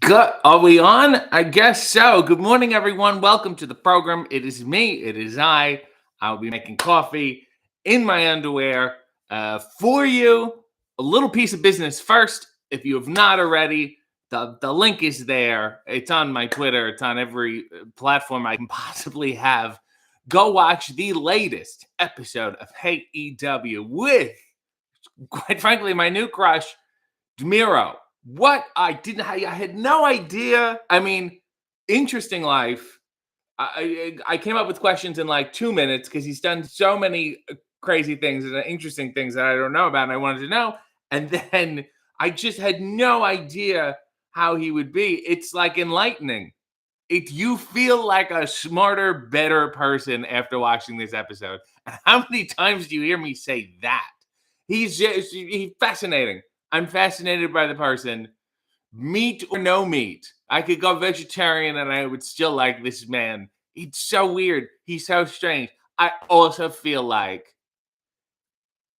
Are we on? I guess so. Good morning, everyone. Welcome to the program. It is me. It is I. I'll be making coffee in my underwear for you. A little piece of business first. If you have not already, the link is there. It's on my Twitter. It's on every platform I can possibly have. Go watch the latest episode of Hate EW with, quite frankly, my new crush, Miro. I had no idea. I mean, interesting life. I came up with questions in like 2 minutes because he's done so many crazy things and interesting things that I don't know about, and I wanted to know. And then I just had no idea how he would be. It's like enlightening. You feel like a smarter, better person after watching this episode. And how many times do you hear me say that? He's fascinating. I'm fascinated by the person. Meat or no meat. I could go vegetarian and I would still like this man. He's so weird. He's so strange. I also feel like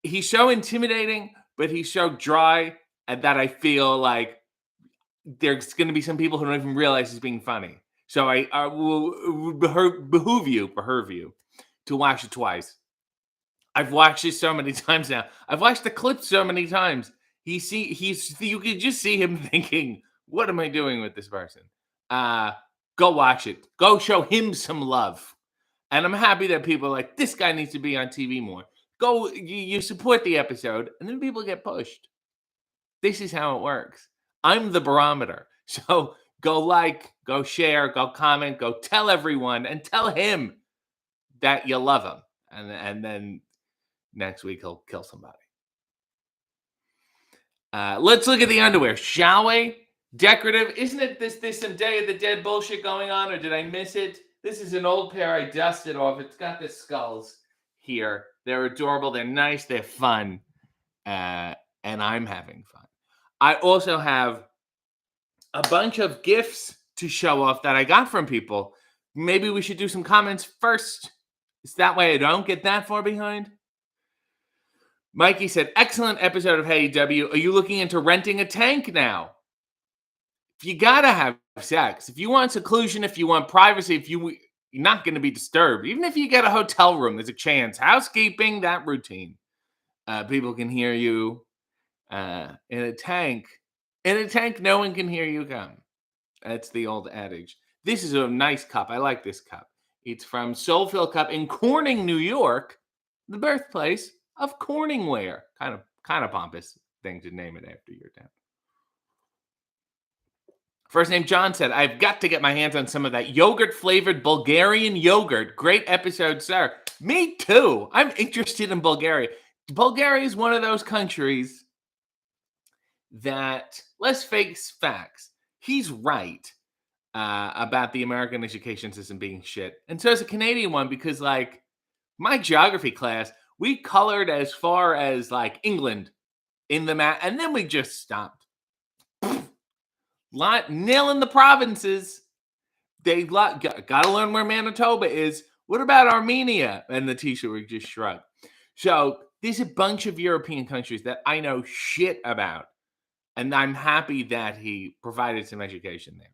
he's so intimidating, but he's so dry, and that I feel like there's going to be some people who don't even realize he's being funny. So I will behoove you to watch it twice. I've watched it so many times now. I've watched the clip so many times. You can just see him thinking, "What am I doing with this person?" Uh, Go watch it. Go show him some love. And I'm happy that people are like, this guy needs to be on TV more. You support the episode, and then people get pushed. This is how it works. I'm the barometer. So go share, go comment, go tell everyone, and tell him that you love him. And then next week he'll kill somebody. Let's look at the underwear, shall we? Decorative, isn't it this some Day of the Dead bullshit going on, or did I miss it? This is an old pair I dusted off. It's got the skulls here. They're adorable. They're nice. They're fun. And I'm having fun. I also have a bunch of gifts to show off that I got from people. Maybe we should do some comments first. Is that way I don't get that far behind? Mikey said, excellent episode of Hey W. Are you looking into renting a tank now? If you gotta have sex, if you want seclusion, if you want privacy, you're not going to be disturbed. Even if you get a hotel room, there's a chance. Housekeeping, that routine. People can hear you. In a tank, no one can hear you come. That's the old adage. This is a nice cup. I like this cup. It's from Soulfill Cup in Corning, New York, the birthplace of Corningware. Kind of pompous thing to name it after your town. First name John said, I've got to get my hands on some of that yogurt-flavored Bulgarian yogurt. Great episode, sir. Me too. I'm interested in Bulgaria. Bulgaria is one of those countries that, let's face facts, he's right about the American education system being shit. And so is a Canadian one, because, like, my geography class, we colored as far as, like, England in the map, and then we just stopped. Nailing the provinces. They got to learn where Manitoba is. What about Armenia? And the teacher would just shrug. So there's a bunch of European countries that I know shit about, and I'm happy that he provided some education there.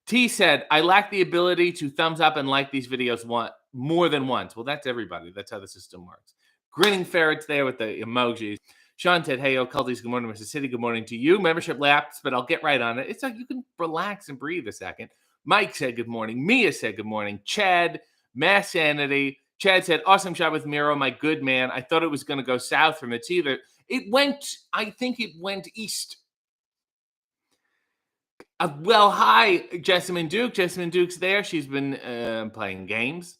T said, I lack the ability to thumbs up and like these videos more than once. Well, that's everybody. That's how the system works. Grinning ferrets there with the emojis. Sean said, hey, Culties, good morning, Mr. City. Good morning to you. Membership lapsed, but I'll get right on it. It's like you can relax and breathe a second. Mike said, good morning. Mia said, good morning. Chad, Mass Sanity. Chad said, awesome job with Miro, my good man. I thought it was going to go south from it either. I think it went east. Well, hi, Jessamine Duke. Jessamine Duke's there. She's been playing games.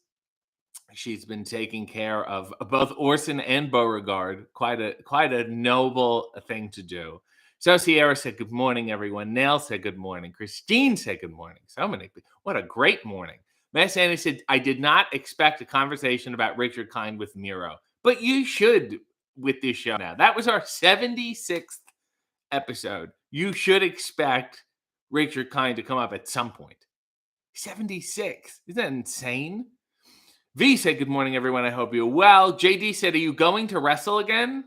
She's been taking care of both Orson and Beauregard. Quite a noble thing to do. So Sierra said, good morning, everyone. Nell said, good morning. Christine said, good morning. So many people. What a great morning. Mass Annie said, I did not expect a conversation about Richard Kind with Miro, but you should with this show now. That was our 76th episode. You should expect Richard Kind to come up at some point. 76. Isn't that insane? V said, good morning, everyone. I hope you're well. JD said, are you going to wrestle again?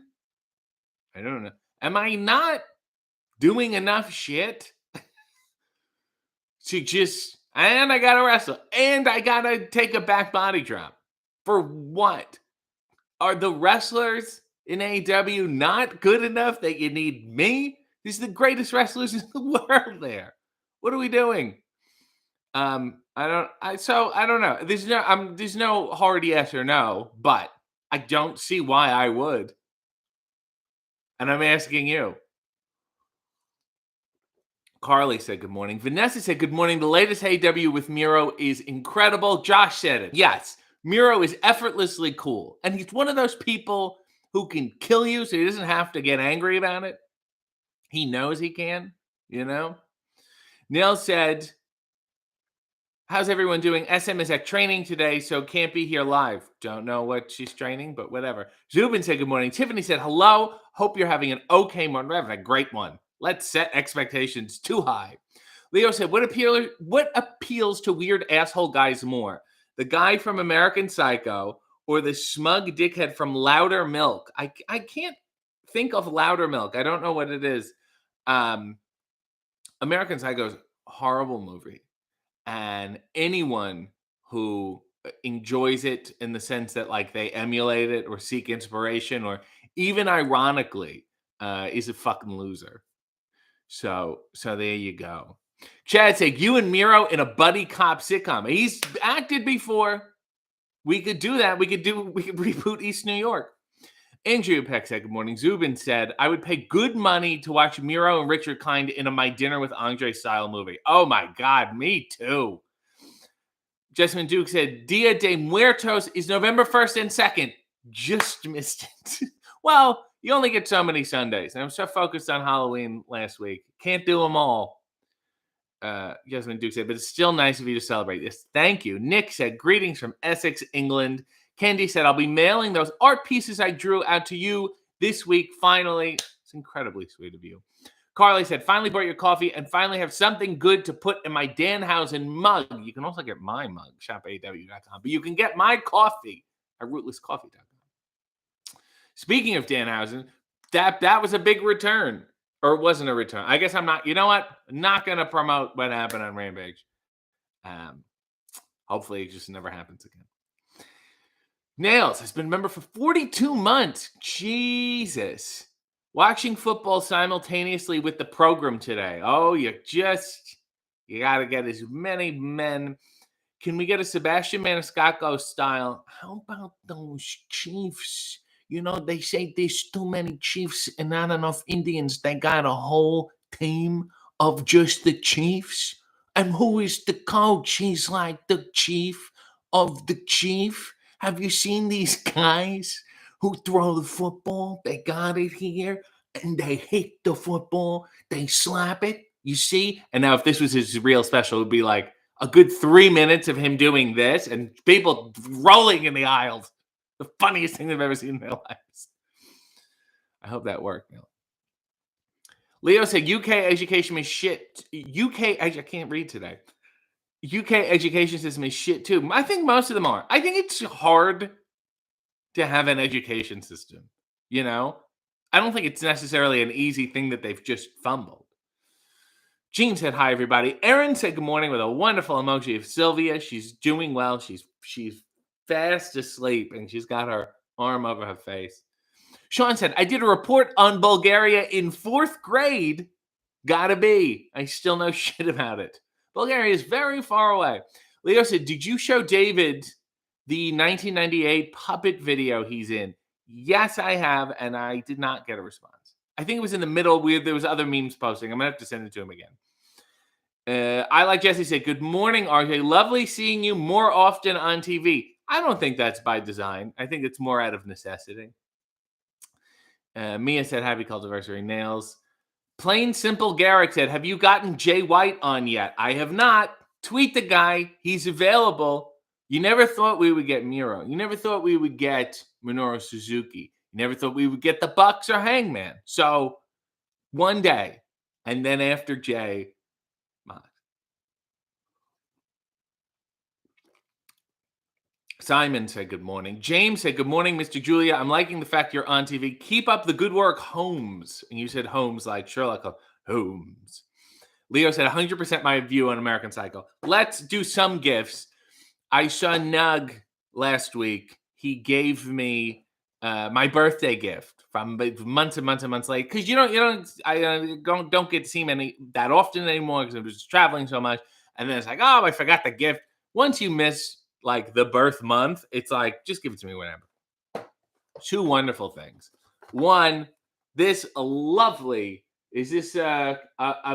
I don't know. Am I not doing enough shit? and I gotta wrestle, and I gotta take a back body drop. For what? Are the wrestlers in AEW not good enough that you need me? These are the greatest wrestlers in the world there. What are we doing? I don't know. There's no hard yes or no, but I don't see why I would. And I'm asking you. Carly said good morning. Vanessa said good morning. The latest AW with Miro is incredible. Josh said it. Yes, Miro is effortlessly cool. And he's one of those people who can kill you so he doesn't have to get angry about it. He knows he can, you know? Neil said, how's everyone doing? SM is at training today, so can't be here live. Don't know what she's training, but whatever. Zubin said good morning. Tiffany said hello. Hope you're having an okay morning. We're having a great one. Let's set expectations too high. Leo said, what appeals to weird asshole guys more? The guy from American Psycho or the smug dickhead from Louder Milk? I can't think of Louder Milk. I don't know what it is. American Psycho is a horrible movie. And anyone who enjoys it in the sense that like they emulate it or seek inspiration or even ironically is a fucking loser. So there you go. Chad said, you and Miro in a buddy cop sitcom. He's acted before. We could do that. We could reboot East New York. Andrew Peck said, good morning. Zubin said, I would pay good money to watch Miro and Richard Kind in a My Dinner with Andre style movie. Oh my God, me too. Jessamine Duke said, Dia de Muertos is November 1st and 2nd. Just missed it. Well, you only get so many Sundays. And I'm so focused on Halloween last week. Can't do them all. Jasmine Duke said, but it's still nice of you to celebrate this. Thank you. Nick said, greetings from Essex, England. Candy said, I'll be mailing those art pieces I drew out to you this week. Finally, it's incredibly sweet of you. Carly said, finally bought your coffee and finally have something good to put in my Danhausen mug. You can also get my mug, shopaw.com, but you can get my coffee at rootlesscoffee.com. Speaking of Danhausen, that was a big return. Or it wasn't a return. I guess I'm not, you know what? Not going to promote what happened on Rampage. Hopefully it just never happens again. Nails has been a member for 42 months. Jesus. Watching football simultaneously with the program today. Oh, you got to get as many men. Can we get a Sebastian Maniscalco style? How about those Chiefs? You know, they say there's too many Chiefs and not enough Indians. They got a whole team of just the Chiefs. And who is the coach? He's like the chief of the chief. Have you seen these guys who throw the football? They got it here and they hit the football. They slap it. You see? And now if this was his real special, it would be like a good 3 minutes of him doing this and people rolling in the aisles. The funniest thing they've ever seen in their lives. I hope that worked, Neil. Leo said UK education is shit. I can't read today. UK education system is shit too. I think most of them are. I think it's hard to have an education system. You know? I don't think it's necessarily an easy thing that they've just fumbled. Jean said, hi, everybody. Erin said good morning with a wonderful emoji of Sylvia. She's doing well. She's fast asleep, and she's got her arm over her face. Sean said, I did a report on Bulgaria in 4th grade. Gotta be. I still know shit about it. Bulgaria is very far away. Leo said, did you show David the 1998 puppet video he's in? Yes, I have, and I did not get a response. I think it was in the middle. There was other memes posting. I'm going to have to send it to him again. I Like Jesse said, good morning, RJ. Lovely seeing you more often on TV. I don't think that's by design. I think it's more out of necessity. Mia said, happy cultiversary nails. Plain Simple Garrick said, have you gotten Jay White on yet? I have not. Tweet the guy. He's available. You never thought we would get Miro. You never thought we would get Minoru Suzuki. You never thought we would get the Bucks or Hangman. So one day, and then after Jay, Simon said good morning. James said good morning, Mr. Julia. I'm liking the fact you're on TV. Keep up the good work, Holmes. And you said Holmes like Sherlock Holmes. Leo said 100% my view on American Psycho. Let's do some gifts. I saw Nug last week. He gave me my birthday gift from months and months and months late, because I don't get to see him that often anymore because I'm just traveling so much. And then it's like, oh, I forgot the gift. Once you miss like the birth month, it's like, just give it to me whenever. Two wonderful things. One, this lovely, is this a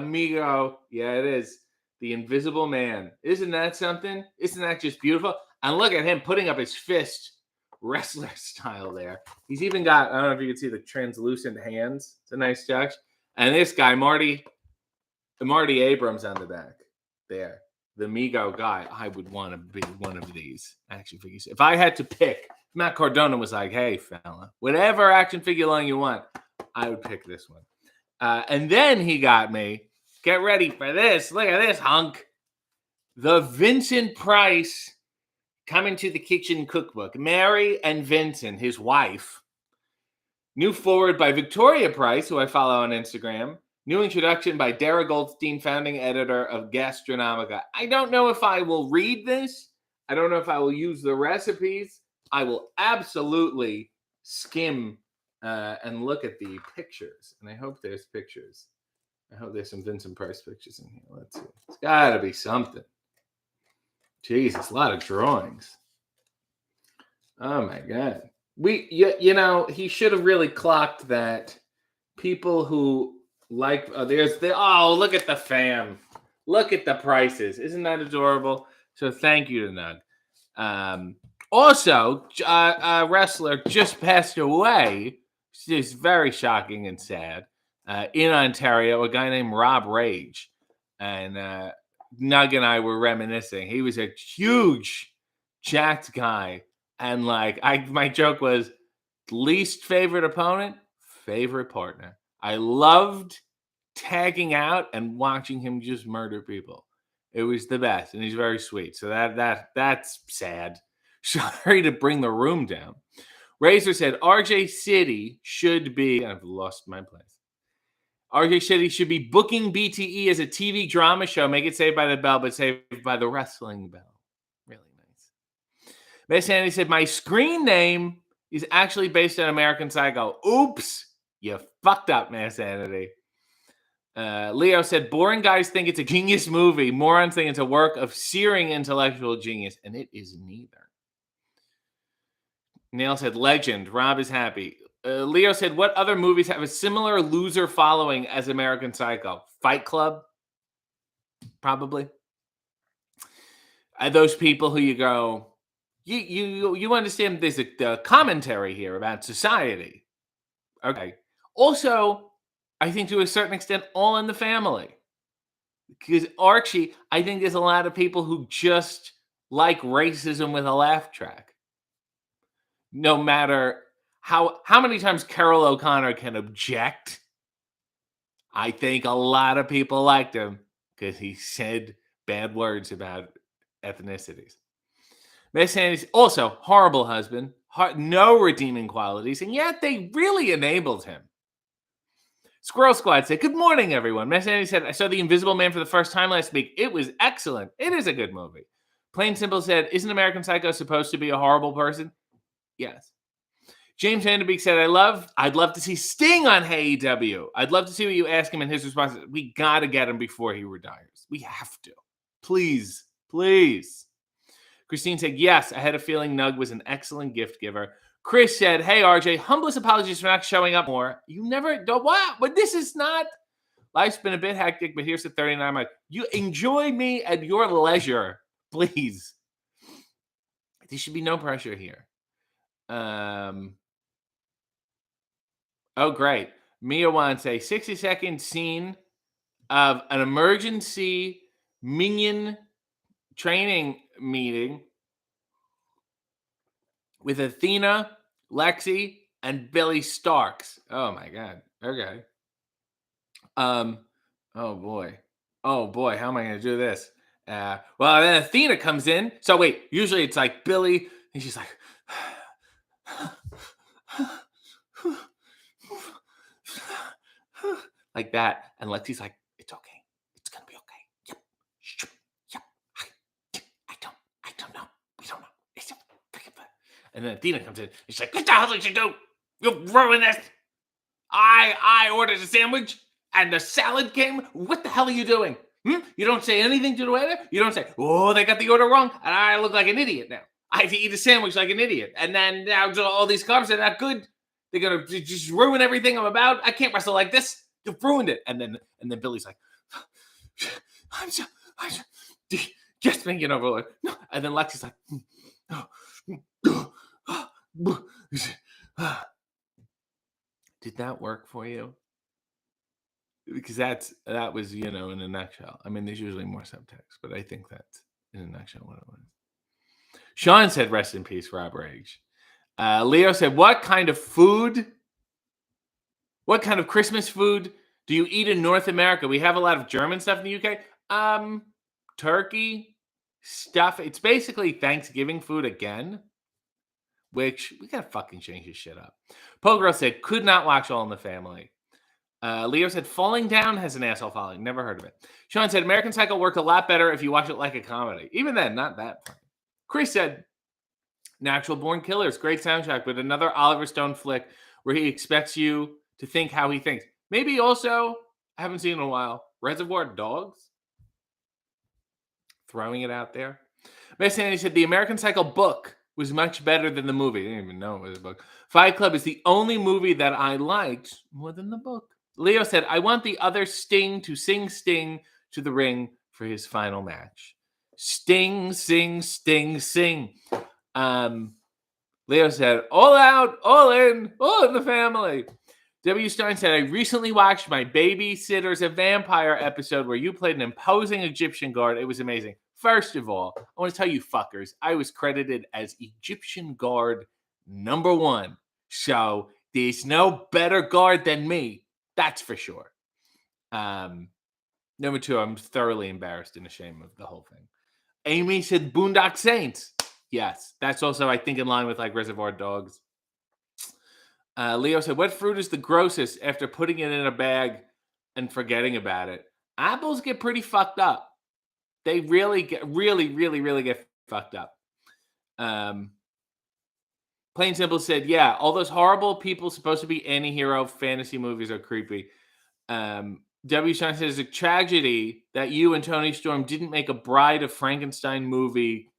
Miro? Yeah, it is. The Invisible Man. Isn't that something? Isn't that just beautiful? And look at him putting up his fist, wrestler style there. He's even got, I don't know if you can see the translucent hands. It's a nice touch. And this guy, Marty Abrams on the back there. The Migo guy. I would want to be one of these action figures. If I had to pick, Matt Cardona was like, hey, fella, whatever action figure line you want, I would pick this one. And then he got me, get ready for this. Look at this hunk. The Vincent Price Coming to the Kitchen cookbook. Mary and Vincent, his wife. New forward by Victoria Price, who I follow on Instagram. New introduction by Dara Goldstein, founding editor of Gastronomica. I don't know if I will read this. I don't know if I will use the recipes. I will absolutely skim and look at the pictures. And I hope there's pictures. I hope there's some Vincent Price pictures in here. Let's see. It's got to be something. Jesus, a lot of drawings. Oh, my God. He should have really clocked that people who like, look at the fam. Look at the prices. Isn't that adorable? So thank you to Nug. Also, a wrestler just passed away. It's very shocking and sad. In Ontario, a guy named Rob Rage. And Nug and I were reminiscing. He was a huge, jacked guy. And my joke was, least favorite opponent, favorite partner. I loved tagging out and watching him just murder people. It was the best, and he's very sweet. So that's sad. Sorry to bring the room down. Razor said RJ City should be. I've lost my place. RJ City should be booking BTE as a TV drama show. Make it Saved by the Bell, but Saved by the Wrestling Bell. Really nice. Miss Andy said my screen name is actually based on American Psycho. Oops, you fucked up, Miss Sanity. Leo said, boring guys think it's a genius movie. Morons think it's a work of searing intellectual genius, and it is neither. Neil said, legend. Rob is happy. Leo said, what other movies have a similar loser following as American Psycho? Fight Club? Probably. Those people who you go, you understand there's a commentary here about society. Okay. Also, I think to a certain extent, All in the Family. Because Archie, I think there's a lot of people who just like racism with a laugh track. No matter how many times Carol O'Connor can object, I think a lot of people liked him because he said bad words about ethnicities. Miss Sandy's also horrible husband, no redeeming qualities, and yet they really enabled him. Squirrel Squad said, good morning, everyone. Miss Sandy said, I saw The Invisible Man for the first time last week. It was excellent. It is a good movie. Plain Simple said, isn't American Psycho supposed to be a horrible person? Yes. James Vanderbeek said, I'd love to see Sting on AEW. I'd love to see what you ask him, and his response is, we got to get him before he retires. We have to. Please, please. Christine said, yes, I had a feeling Nug was an excellent gift giver. Chris said, hey, RJ, humblest apologies for not showing up more. You never, what? But this is not, life's been a bit hectic, but here's the 39 mic. You enjoy me at your leisure, please. There should be no pressure here. Oh, great. Mia wants a 60-second scene of an emergency minion training meeting with Athena, Lexi, and Billy Starks. Oh, my God. Okay. Oh, boy. Oh, boy. How am I going to do this? Well, then Athena comes in. So, wait. Usually it's like Billy, and she's like... like that, and Lexi's like, it's okay, it's gonna be And then Athena comes in. She's like, what the hell did you do? You ruined this. I ordered a sandwich and the salad came. What the hell are you doing? You don't say anything to the waiter? You don't say, oh, they got the order wrong, and I look like an idiot now. I have to eat a sandwich like an idiot. And then now all these carbs are not good. They're going to just ruin everything I'm about. I can't wrestle like this. You've ruined it. And then Billy's like, I'm just thinking over like, no. And then Lexi's like, did that work for you? Because that was, in a nutshell. I mean, there's usually more subtext, but I think that's in a nutshell what it was. Sean said, rest in peace, Rob Rage. Leo said, what kind of Christmas food do you eat in North America? We have a lot of German stuff in the UK. Turkey stuff. It's basically Thanksgiving food again, which we got to fucking change this shit up. Pogirl said, could not watch All in the Family. Leo said, Falling Down has an asshole following. Never heard of it. Sean said, American Psycho worked a lot better if you watch it like a comedy. Even then, not that funny. Chris said, Natural Born Killers, great soundtrack, but another Oliver Stone flick where he expects you to think how he thinks. Maybe also, I haven't seen in a while, Reservoir Dogs. Throwing it out there. Miss Sandy said, the American Psycho book was much better than the movie. I didn't even know it was a book. Fight Club is the only movie that I liked more than the book. Leo said, I want the other Sting to sing Sting to the ring for his final match. Sting, sing, Sting, sing. Leo said, all out, all in the family. W. Stein said, I recently watched My Babysitter's a Vampire episode where you played an imposing Egyptian guard. It was amazing. First of all, I want to tell you fuckers, I was credited as Egyptian guard number 1. So there's no better guard than me. That's for sure. Number 2, I'm thoroughly embarrassed and ashamed of the whole thing. Amy said Boondock Saints. Yes, that's also, I think, in line with like Reservoir Dogs. Leo said, what fruit is the grossest after putting it in a bag and forgetting about it? Apples get pretty fucked up. They really get fucked up. Plain Simple said, yeah, all those horrible people supposed to be anti-hero fantasy movies are creepy. W. Shine says, it's a tragedy that you and Tony Storm didn't make a Bride of Frankenstein movie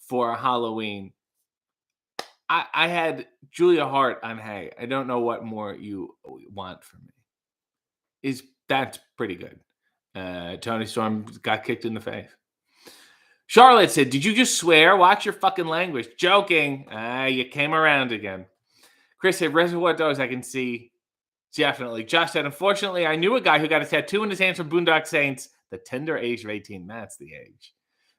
for Halloween. I had Julia Hart on Hey. I don't know what more you want from me. That's pretty good. Tony Storm got kicked in the face. Charlotte said, did you just swear? Watch your fucking language. Joking. You came around again. Chris said, Reservoir Dogs, I can see. Definitely. Josh said, unfortunately, I knew a guy who got a tattoo in his hands from Boondock Saints. The tender age of 18. That's the age.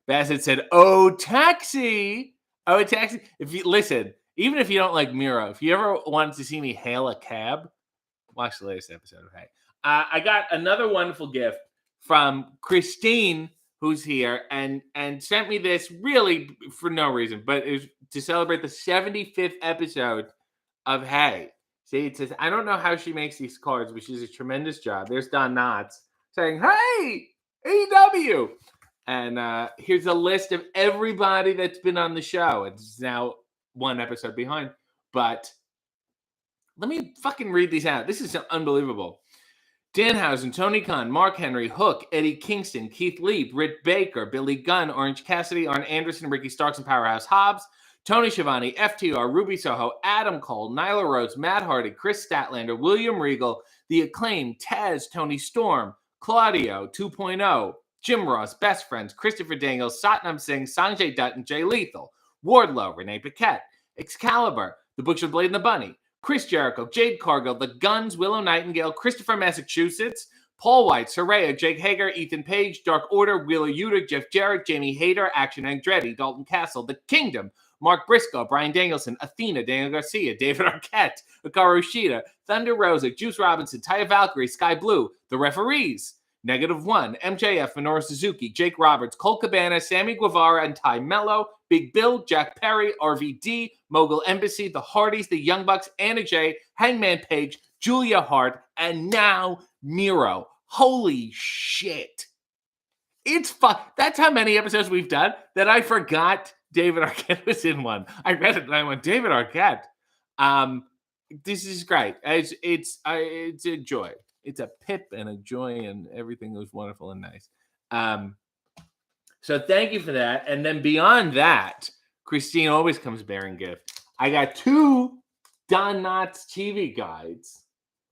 Bassett said, oh, taxi. Oh, a taxi. If you listen, even if you don't like Miro, if you ever wanted to see me hail a cab, watch the latest episode of Hey. I got another wonderful gift from Christine, who's here, and sent me this really for no reason, but it was to celebrate the 75th episode of Hey. See, it says, I don't know how she makes these cards, but she does a tremendous job. There's Don Knotts saying, hey, AEW. And here's a list of everybody that's been on the show. It's now one episode behind. But let me fucking read these out. This is unbelievable. Danhausen, Tony Khan, Mark Henry, Hook, Eddie Kingston, Keith Lee, Britt Baker, Billy Gunn, Orange Cassidy, Arn Anderson, Ricky Starks, and Powerhouse Hobbs, Tony Schiavone, FTR, Ruby Soho, Adam Cole, Nyla Rhodes, Matt Hardy, Chris Statlander, William Regal, The Acclaimed, Taz, Tony Storm, Claudio 2.0, Jim Ross, Best Friends, Christopher Daniels, Satnam Singh, Sanjay Dutt, and Jay Lethal, Wardlow, Renee Paquette, Excalibur, The Butcher, Blade, and the Bunny, Chris Jericho, Jade Cargill, The Guns, Willow Nightingale, Christopher Massachusetts, Paul White, Saraya, Jake Hager, Ethan Page, Dark Order, Wheeler Yuta, Jeff Jarrett, Jamie Hayter, Action Andretti, Dalton Castle, The Kingdom, Mark Briscoe, Brian Danielson, Athena, Daniel Garcia, David Arquette, Hikaru Shida, Thunder Rosa, Juice Robinson, Taya Valkyrie, Sky Blue, The Referees, -1, MJF, Minoru Suzuki, Jake Roberts, Colt Cabana, Sammy Guevara, and Ty Mello, Big Bill, Jack Perry, RVD, Mogul Embassy, The Hardys, The Young Bucks, Anna Jay, Hangman Page, Julia Hart, and now Miro. Holy shit. It's fun. That's how many episodes we've done that I forgot David Arquette was in one. I read it and I went, David Arquette. This is great. It's a joy. It's a pip and a joy, and everything was wonderful and nice. So thank you for that. And then beyond that, Christine always comes bearing gift. I got 2 Don Knotts TV guides.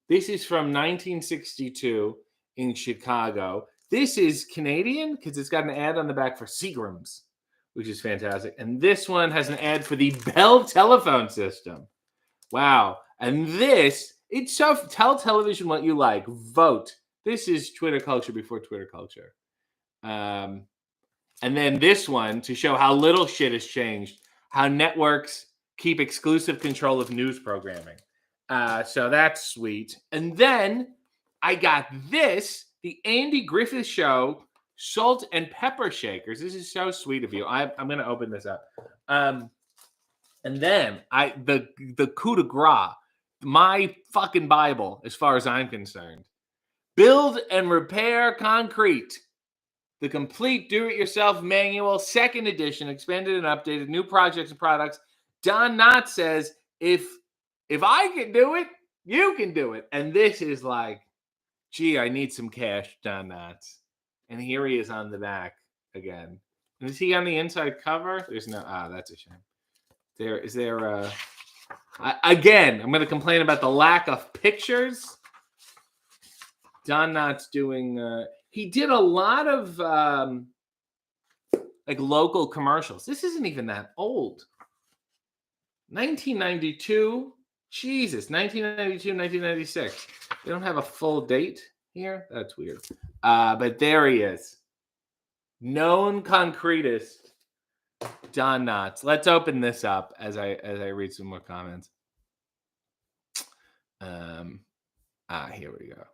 This is from 1962 in Chicago. This is Canadian because it's got an ad on the back for Seagram's, which is fantastic. And this one has an ad for the Bell telephone system. Wow. And this, it's so, tell television what you like. Vote. This is Twitter culture before Twitter culture. And then this one to show how little shit has changed, how networks keep exclusive control of news programming. So that's sweet. And then I got this, the Andy Griffith Show salt and pepper shakers. This is so sweet of you. I'm going to open this up. And then the coup de grace, my fucking Bible, as far as I'm concerned. Build and repair concrete. The complete do-it-yourself manual, 2nd edition, expanded and updated, new projects and products. Don Knotts says, if I can do it, you can do it. And this is like, gee, I need some cash, Don Knotts. And here he is on the back again. And is he on the inside cover? There's no, that's a shame. Again, I'm going to complain about the lack of pictures. Don Knotts doing, he did a lot of like local commercials. This isn't even that old. 1992. Jesus, 1992, 1996. They don't have a full date here. That's weird. But there he is. Known concretist, Don Knotts. Let's open this up as I read some more comments. Here we go.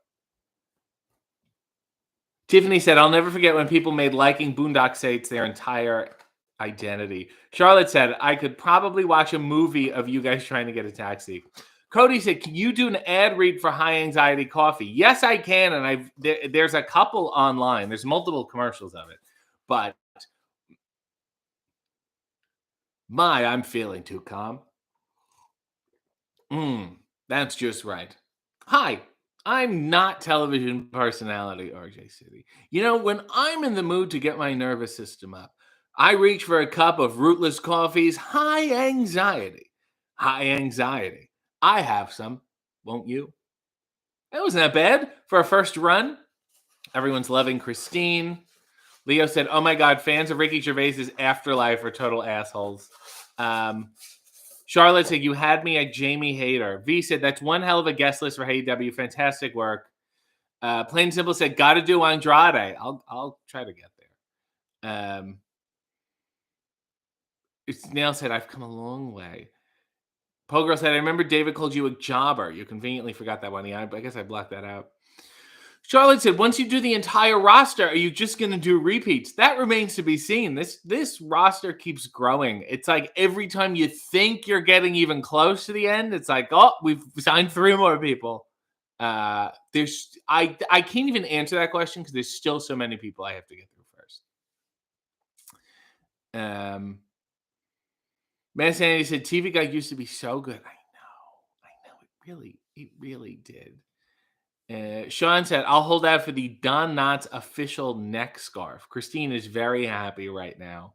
Tiffany said, I'll never forget when people made liking Boondock Saints their entire identity. Charlotte said, I could probably watch a movie of you guys trying to get a taxi. Cody said, can you do an ad read for high anxiety coffee? Yes, I can. And there's a couple online. There's multiple commercials of it. But I'm feeling too calm. That's just right. Hi. I'm not television personality, RJ City. You know, when I'm in the mood to get my nervous system up, I reach for a cup of Rootless Coffee's high anxiety. High anxiety. I have some, won't you? That wasn't that bad for a first run. Everyone's loving Christine. Leo said, oh my God, fans of Ricky Gervais's Afterlife are total assholes. Charlotte said, you had me at Jamie Hayter. V said, that's one hell of a guest list for AEW. Fantastic work. Plain and Simple said, got to do Andrade. I'll try to get there. Snail said, I've come a long way. Pogirl said, I remember David called you a jobber. You conveniently forgot that one. Yeah, I guess I blocked that out. Charlotte said, once you do the entire roster, are you just going to do repeats? That remains to be seen. This roster keeps growing. It's like every time you think you're getting even close to the end, it's like, oh, we've signed 3 more people. I can't even answer that question because there's still so many people I have to get through first. Man Sandy said, TV Guy used to be so good. I know. It really did. Sean said, I'll hold out for the Don Knotts official neck scarf. Christine is very happy right now.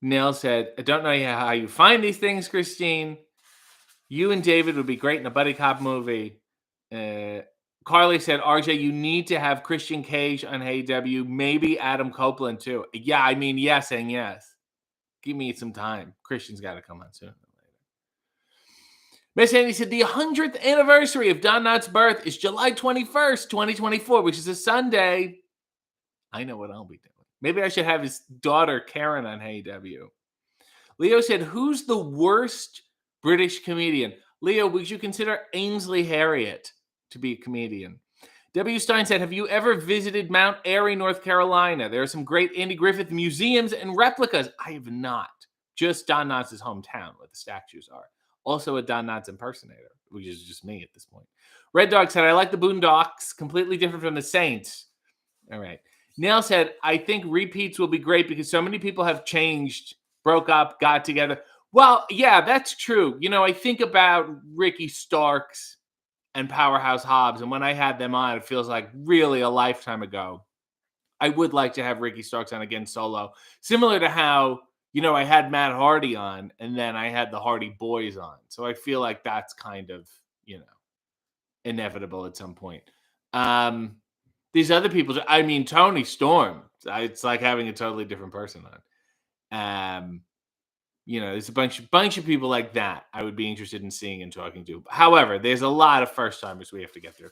Neil said, I don't know how you find these things, Christine. You and David would be great in a buddy cop movie. Carly said, RJ, you need to have Christian Cage on AEW, maybe Adam Copeland too. Yeah, I mean, yes and yes. Give me some time. Christian's got to come on soon. Miss Andy said, the 100th anniversary of Don Knotts' birth is July 21st, 2024, which is a Sunday. I know what I'll be doing. Maybe I should have his daughter, Karen, on AEW. Leo said, who's the worst British comedian? Leo, would you consider Ainsley Harriott to be a comedian? W. Stein said, have you ever visited Mount Airy, North Carolina? There are some great Andy Griffith museums and replicas. I have not. Just Don Knotts' hometown, where the statues are. Also a Don Knotts impersonator, which is just me at this point. Red Dog said, I like the Boondocks, completely different from the Saints. All right. Neil said, I think repeats will be great because so many people have changed, broke up, got together. Well, yeah, that's true. I think about Ricky Starks and Powerhouse Hobbs, and when I had them on, it feels like really a lifetime ago. I would like to have Ricky Starks on again solo, similar to how, I had Matt Hardy on and then I had the Hardy Boys on. So I feel like that's kind of, inevitable at some point. Um, these other people, I mean, Tony Storm, it's like having a totally different person on. There's a bunch of people like that I would be interested in seeing and talking to. However, there's a lot of first timers we have to get through.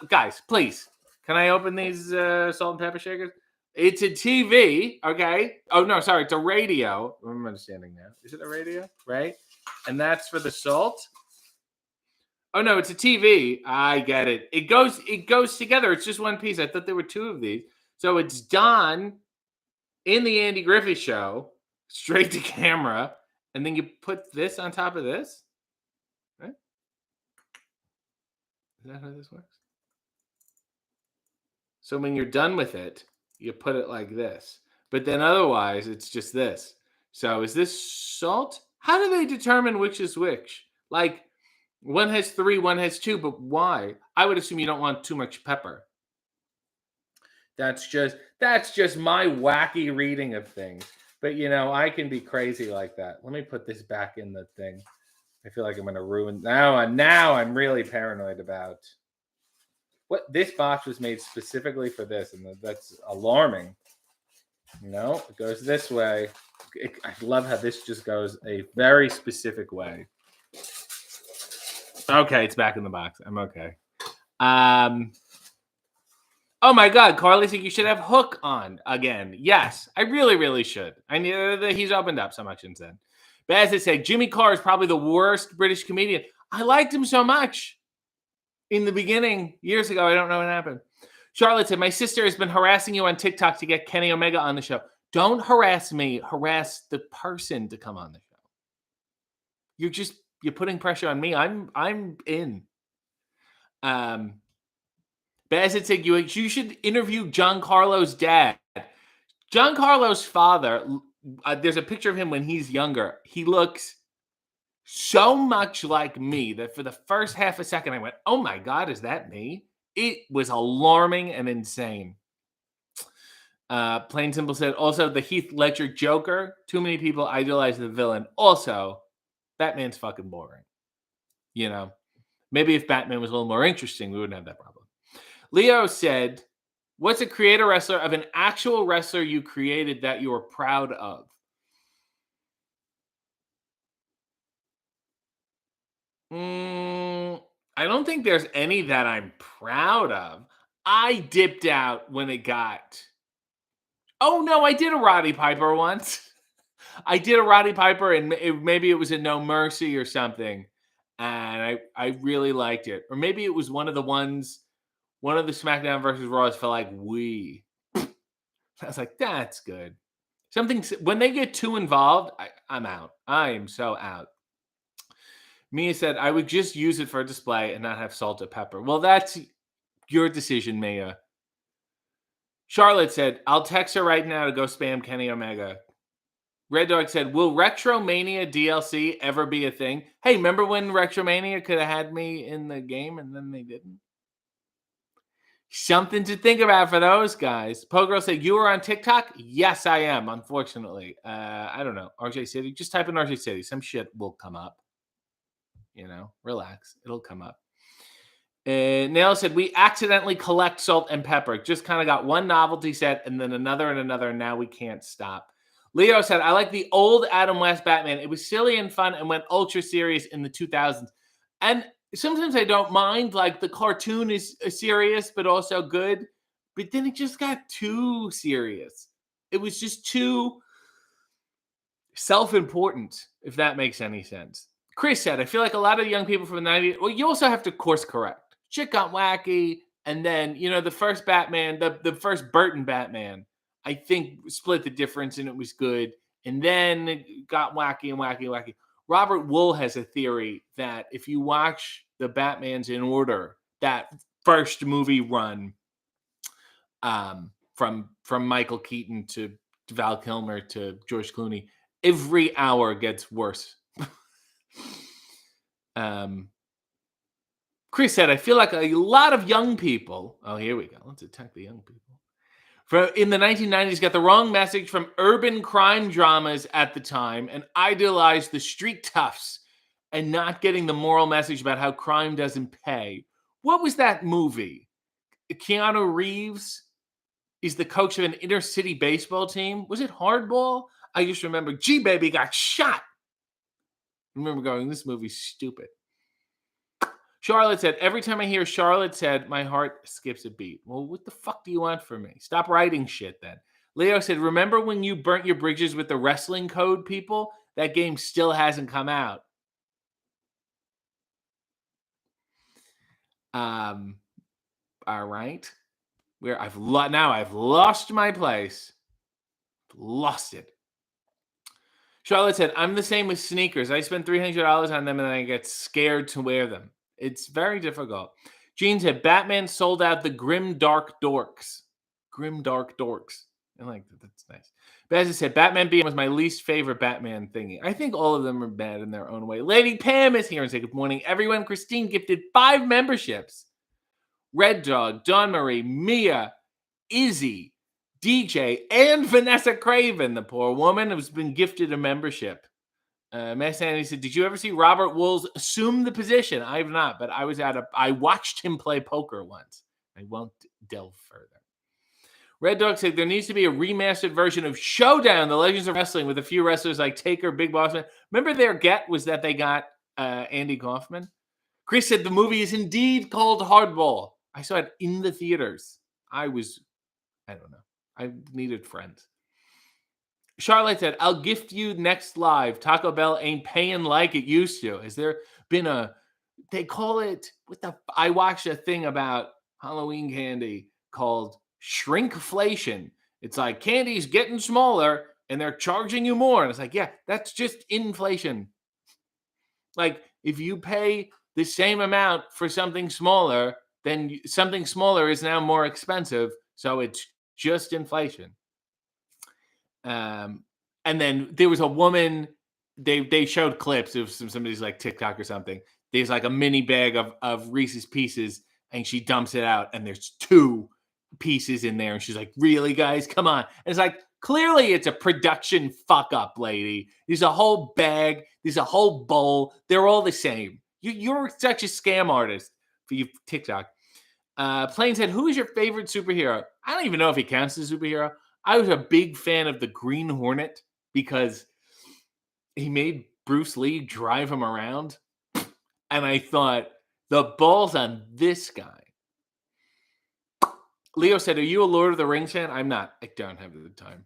Guys, please, can I open these salt and pepper shakers? It's a TV, okay? Oh no, sorry, it's a radio. I'm understanding now. Is it a radio? Right? And that's for the salt. Oh no, it's a TV. I get it. It goes together. It's just one piece. I thought there were two of these. So it's Don in the Andy Griffith Show, straight to camera, and then you put this on top of this. Right? Is that how this works? So when you're done with it, you put it like this. But then otherwise, it's just this. So is this salt? How do they determine which is which? Like, one has 3, one has 2, but why? I would assume you don't want too much pepper. That's just my wacky reading of things. But I can be crazy like that. Let me put this back in the thing. I feel like I'm gonna ruin now. I'm really paranoid about what this box was made specifically for this, and that's alarming. No, it goes this way. I love how this just goes a very specific way. Okay, it's back in the box. I'm okay. Oh my God, Carly said you should have Hook on again. Yes, I really, really should. I need he's opened up so much since then. But as I say, Jimmy Carr is probably the worst British comedian. I liked him so much in the beginning years ago. I don't know what happened. Charlotte said, my sister has been harassing you on TikTok to get Kenny Omega on the show. Don't harass me. Harass the person to come on the show. You're putting pressure on me. I'm in. Bassett said you should interview John Carlo's dad. John Carlo's father, there's a picture of him when he's younger. He looks so much like me that for the first half a second I went, oh my God, is that me? It was alarming and insane. Plain Simple said, also the Heath Ledger Joker. Too many people idolize the villain. Also, Batman's fucking boring. Maybe if Batman was a little more interesting, we wouldn't have that problem. Leo said, what's a creator wrestler of an actual wrestler you created that you were proud of? I don't think there's any that I'm proud of. I dipped out when it got... Oh, no, I did a Roddy Piper once. I did a Roddy Piper, and maybe it was a No Mercy or something, and I really liked it. Or maybe it was one of the SmackDown versus Raws for like we. I was like, that's good. When they get too involved, I'm out. I am so out. Mia said, I would just use it for a display and not have salt or pepper. Well, that's your decision, Mia. Charlotte said, I'll text her right now to go spam Kenny Omega. Red Dog said, will Retromania DLC ever be a thing? Hey, remember when Retromania could have had me in the game and then they didn't? Something to think about for those guys. Pogirl said, you are on TikTok? Yes, I am, unfortunately. I don't know. RJ City. Just type in RJ City. Some shit will come up. Relax. It'll come up. Nail said, we accidentally collect salt and pepper. Just kind of got one novelty set and then another and another, and now we can't stop. Leo said, I like the old Adam West Batman. It was silly and fun and went ultra serious in the 2000s. And sometimes I don't mind, like the cartoon is serious, but also good. But then it just got too serious. It was just too self-important, if that makes any sense. Chris said, I feel like a lot of young people from the 90s, well, you also have to course correct. Shit got wacky. And then, the first Batman, the first Burton Batman, I think split the difference and it was good. And then it got wacky and wacky and wacky. Robert Wool has a theory that if you watch the Batmans in order, that first movie run from Michael Keaton to Val Kilmer to George Clooney. Every hour gets worse. Chris said, I feel like a lot of young people. Oh, here we go. Let's attack the young people. In the 1990s, got the wrong message from urban crime dramas at the time and idealized the street toughs and not getting the moral message about how crime doesn't pay. What was that movie? Keanu Reeves is the coach of an inner city baseball team. Was it Hardball? I just remember G-Baby got shot. I remember going, this movie's stupid. Charlotte said, every time I hear Charlotte said, my heart skips a beat. Well, what the fuck do you want from me? Stop writing shit then. Leo said, remember when you burnt your bridges with the wrestling code people? That game still hasn't come out. All right. I've lost my place. Lost it. Charlotte said, I'm the same with sneakers. I spend $300 on them and I get scared to wear them. It's very difficult. Gene said, Batman sold out the Grim Dark Dorks. Grim Dark Dorks. I like that. That's nice. Bezza said, Batman BM was my least favorite Batman thingy. I think all of them are bad in their own way. Lady Pam is here and say, good morning, everyone. Christine gifted 5 memberships. Red Dog, Dawn Marie, Mia, Izzy, DJ, and Vanessa Craven, the poor woman who's been gifted a membership. Mass Andy said, did you ever see Robert Wools assume the position? I have not, but I watched him play poker once. I won't delve further. Red Dog said, there needs to be a remastered version of Showdown, The Legends of Wrestling, with a few wrestlers like Taker, Big Boss Man. Remember their get was that they got Andy Kaufman? Chris said, the movie is indeed called Hardball. I saw it in the theaters. I don't know. I needed friends. Charlotte said, I'll gift you next live. Taco Bell ain't paying like it used to. Has there been they call it, I watched a thing about Halloween candy called shrinkflation. It's like candy's getting smaller and they're charging you more. And it's like, yeah, that's just inflation. Like if you pay the same amount for something smaller, then something smaller is now more expensive. So it's just inflation. And then there was a woman, they showed clips of somebody's like TikTok or something. There's like a mini bag of Reese's Pieces and she dumps it out and there's 2 pieces in there. And she's like, really, guys, come on. And it's like, clearly it's a production fuck up, lady. There's a whole bag. There's a whole bowl. They're all the same. You're such a scam artist for you TikTok. Plain said, who is your favorite superhero? I don't even know if he counts as a superhero. I was a big fan of the Green Hornet because he made Bruce Lee drive him around. And I thought, the balls on this guy. Leo said, are you a Lord of the Rings fan? I'm not. I don't have the time.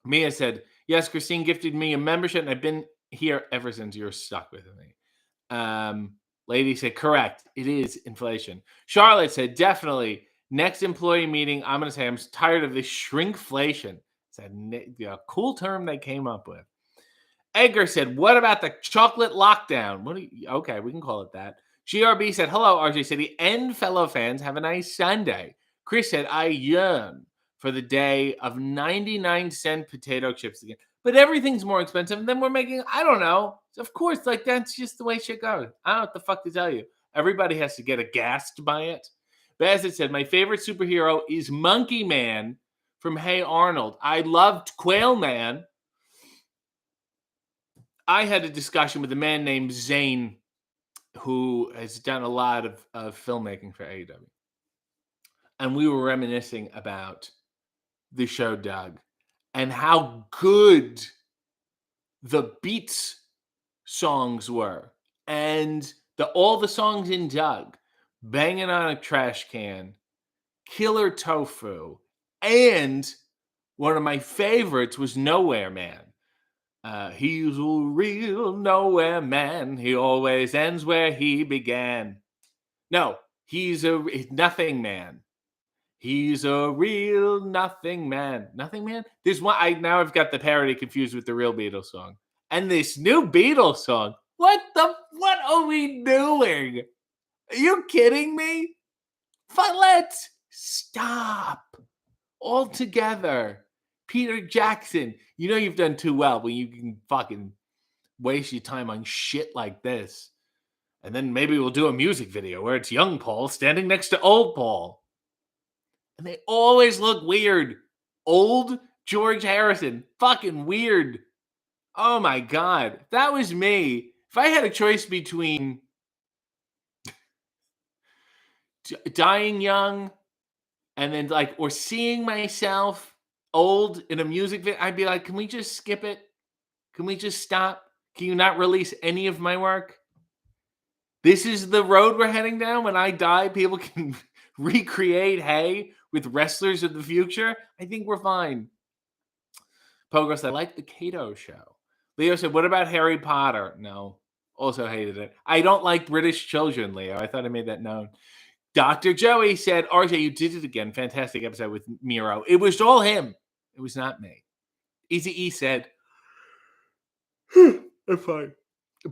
Mia said, yes, Christine gifted me a membership and I've been here ever since. You're stuck with me. Lady said, correct. It is inflation. Charlotte said, definitely. Next employee meeting, I'm going to say I'm tired of this shrinkflation. It's a cool term they came up with. Edgar said, what about the chocolate lockdown? Okay, we can call it that. GRB said, hello, RJ City and fellow fans. Have a nice Sunday. Chris said, I yearn for the day of 99-cent potato chips again. But everything's more expensive. And then we're making, I don't know. Of course, like that's just the way shit goes. I don't know what the fuck to tell you. Everybody has to get aghast by it. Bassett said, my favorite superhero is Monkey Man from Hey Arnold. I loved Quail Man. I had a discussion with a man named Zane who has done a lot of filmmaking for AEW. And we were reminiscing about the show Doug and how good the Beats songs were. And all the songs in Doug, Banging on a Trash Can, Killer Tofu, and one of my favorites was Nowhere Man. He's a real nowhere man. He always ends where he began. No, he's a nothing man. He's a real nothing man. Nothing man? There's one. I've got the parody confused with the real Beatles song. And this new Beatles song. What are we doing? Are you kidding me? Let's stop. all together. Peter Jackson, you know you've done too well when you can fucking waste your time on shit like this. And then maybe we'll do a music video where it's young Paul standing next to old Paul. And they always look weird. Old George Harrison, fucking weird. Oh my God. If that was me. If I had a choice between dying young and then like, or seeing myself old in a music video, I'd be like, can we just skip it? Can we just stop? Can you not release any of my work? This is the road we're heading down. When I die, people can recreate Hey with wrestlers of the future. I think we're fine. Pogo said, I like the Cato show. Leo said, what about Harry Potter? No, also hated it. I don't like British children, Leo. I thought I made that known. Dr. Joey said, RJ, you did it again. Fantastic episode with Miro. It was all him. It was not me. Easy E said, I'm fine.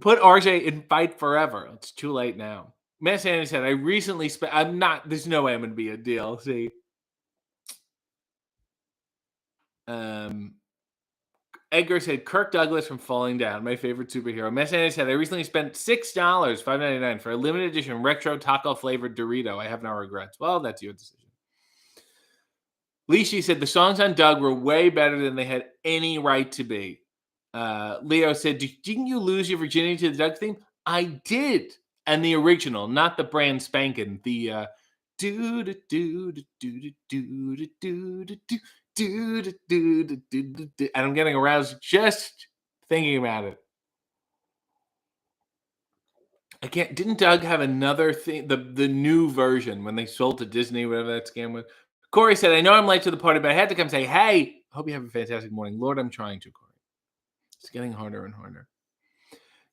Put RJ in Fight Forever. It's too late now. Matt Sandy said, I recently spent, I'm not, there's no way I'm going to be a DLC. Edgar said, Kirk Douglas from Falling Down, my favorite superhero. Matt Sandy said, I recently spent $6, $5.99 for a limited edition retro taco flavored Dorito. I have no regrets. Well, that's your decision. Lishi said, the songs on Doug were way better than they had any right to be. Leo said, didn't you lose your virginity to the Doug theme? I did. And the original, not the brand spanking. The do do do do do do do do do do. And I'm getting aroused just thinking about it. I can't. Didn't Doug have another thing? The new version when they sold to Disney, whatever that scam was. Corey said, I know I'm late to the party, but I had to come say, hey, hope you have a fantastic morning. Lord, I'm trying to, Corey. It's getting harder and harder.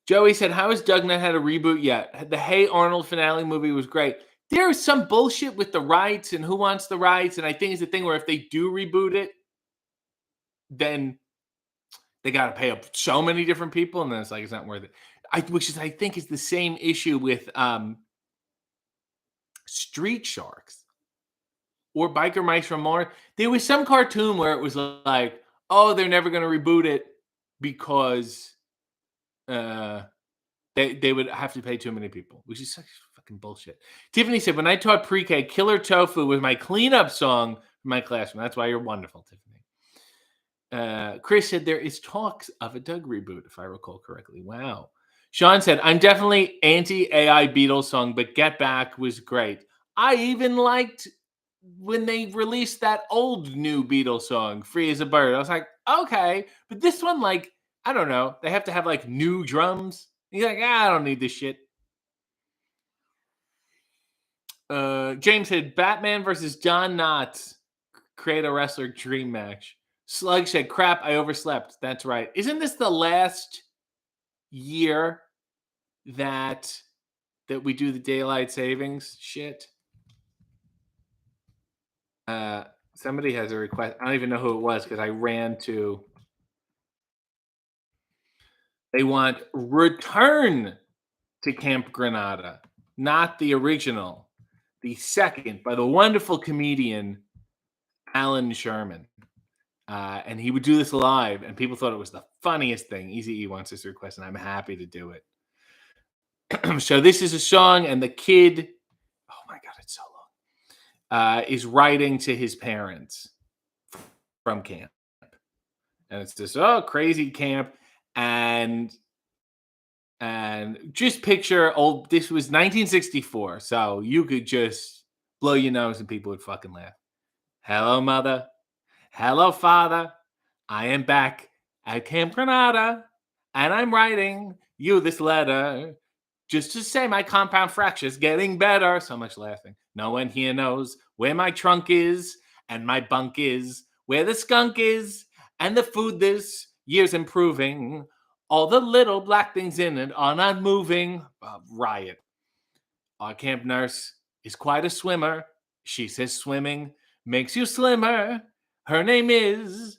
Joey said, how has Doug not had a reboot yet? The Hey Arnold finale movie was great. There is some bullshit with the rights and who wants the rights. And I think it's the thing where if they do reboot it, then they got to pay up so many different people. And then it's like, it's not worth it. Which is, I think, is the same issue with Street Sharks or Biker Mice from Mars. There was some cartoon where it was like, oh, they're never going to reboot it because they would have to pay too many people, which is such fucking bullshit. Tiffany said, when I taught pre-K, Killer Tofu was my cleanup song for my classroom. That's why you're wonderful, Tiffany. Chris said, there is talks of a Doug reboot, if I recall correctly. Wow. Sean said, I'm definitely anti-AI Beatles song, but Get Back was great. I even liked when they released that old new Beatles song, Free as a Bird. I was like, okay. But this one, like, I don't know. They have to have, like, new drums. He's like, I don't need this shit. James said, Batman versus John Knotts. Create a wrestler dream match. Slug said, crap, I overslept. That's right. Isn't this the last year that we do the daylight savings shit? Somebody has a request. I don't even know who it was because I ran to. They want Return to Camp Granada, not the original, the second by the wonderful comedian Alan Sherman. And he would do this live, and people thought it was the funniest thing. Easy E wants this request, and I'm happy to do it. So this is a song, and the kid, oh my God, it's so long, is writing to his parents from camp. And it's this, crazy camp. And just picture this was 1964. So you could just blow your nose and people would fucking laugh. Hello, mother. Hello, father. I am back at Camp Granada, and I'm writing you this letter just to say my compound fracture is getting better. So much laughing. No one here knows where my trunk is, and my bunk is, where the skunk is, and the food this year's improving. All the little black things in it are not moving. Riot. Our camp nurse is quite a swimmer. She says swimming makes you slimmer. Her name is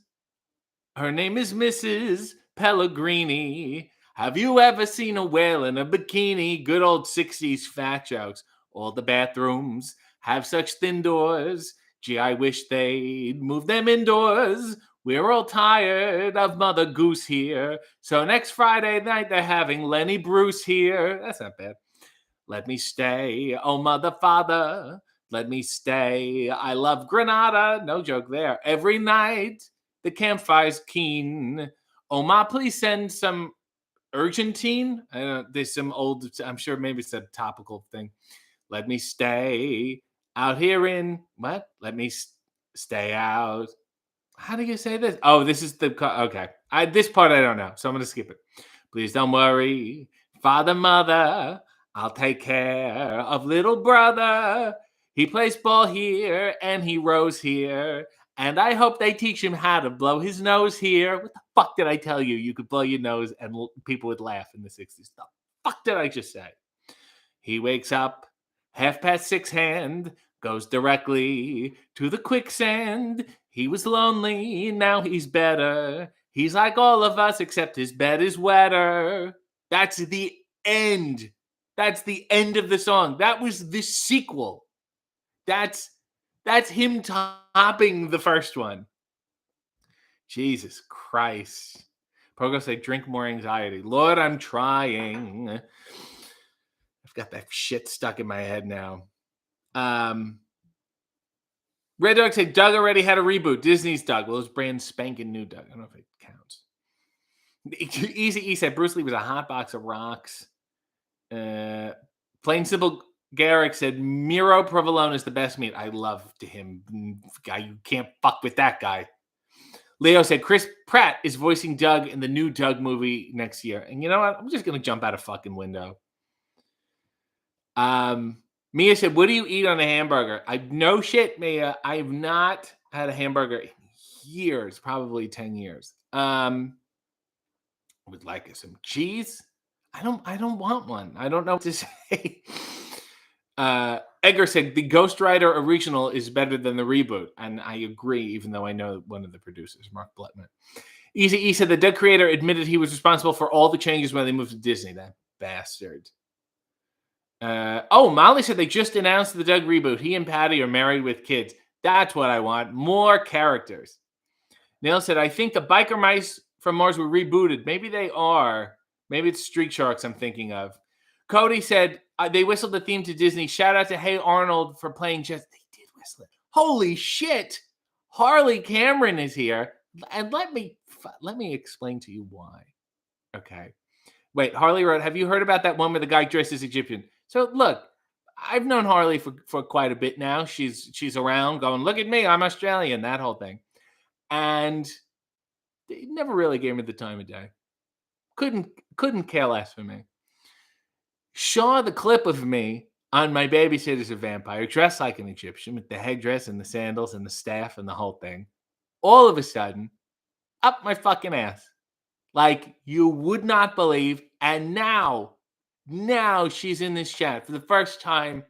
Mrs. Pellegrini. Have you ever seen a whale in a bikini? Good old 60s fat jokes. All the bathrooms have such thin doors. Gee, I wish they'd move them indoors. We're all tired of Mother Goose here. So next Friday night they're having Lenny Bruce here. That's not bad. Let me stay, oh mother, father. Let me stay. I love Granada. No joke there. Every night the campfire's keen. Oh ma, please send some Urgentine. I don't know, there's some old, I'm sure maybe it's a topical thing. Let me stay out here in what? Let me stay out. How do you say this? Oh, this is the okay. This part I don't know, so I'm gonna skip it. Please don't worry, father, mother. I'll take care of little brother. He plays ball here and he rows here. And I hope they teach him how to blow his nose here. What the fuck did I tell you? You could blow your nose and people would laugh in the 60s. The fuck did I just say? He wakes up 6:30 hand, goes directly to the quicksand. He was lonely, now he's better. He's like all of us, except his bed is wetter. That's the end. That's the end of the song. That was the sequel. That's him topping the first one. Jesus Christ. Pogo say, drink more anxiety. Lord, I'm trying. I've got that shit stuck in my head now. Red Dog said, Doug already had a reboot. Disney's Doug. Well, it's brand spanking new Doug. I don't know if it counts. Easy E said, Bruce Lee was a hot box of rocks. Plain Simple Garrick said, Miro Provolone is the best meat. I love him. Guy, you can't fuck with that guy. Leo said, Chris Pratt is voicing Doug in the new Doug movie next year. And you know what? I'm just going to jump out a fucking window. Mia said, what do you eat on a hamburger? No shit, Mia. I have not had a hamburger in years, probably 10 years. I would like some cheese. I don't want one. I don't know what to say. Edgar said the Ghost Rider original is better than the reboot. And I agree, even though I know one of the producers, Mark Blutman. Easy E said the Doug creator admitted he was responsible for all the changes when they moved to Disney. That bastard. Molly said they just announced the Doug reboot. He and Patty are married with kids. That's what I want. More characters. Neil said, I think the Biker Mice from Mars were rebooted. Maybe they are. Maybe it's Street Sharks I'm thinking of. Cody said they whistled the theme to Disney. Shout out to Hey Arnold for playing jazz. They did whistle it. Holy shit. Harley Cameron is here. And let me explain to you why. Okay. Wait, Harley wrote, have you heard about that one where the guy dressed as Egyptian? So look, I've known Harley for quite a bit now. She's around going, look at me, I'm Australian, that whole thing. And they never really gave me the time of day. Couldn't care less for me. Saw the clip of me on My Babysitter's a Vampire, dressed like an Egyptian with the headdress and the sandals and the staff and the whole thing. All of a sudden, up my fucking ass. Like you would not believe. And now she's in this chat for the first time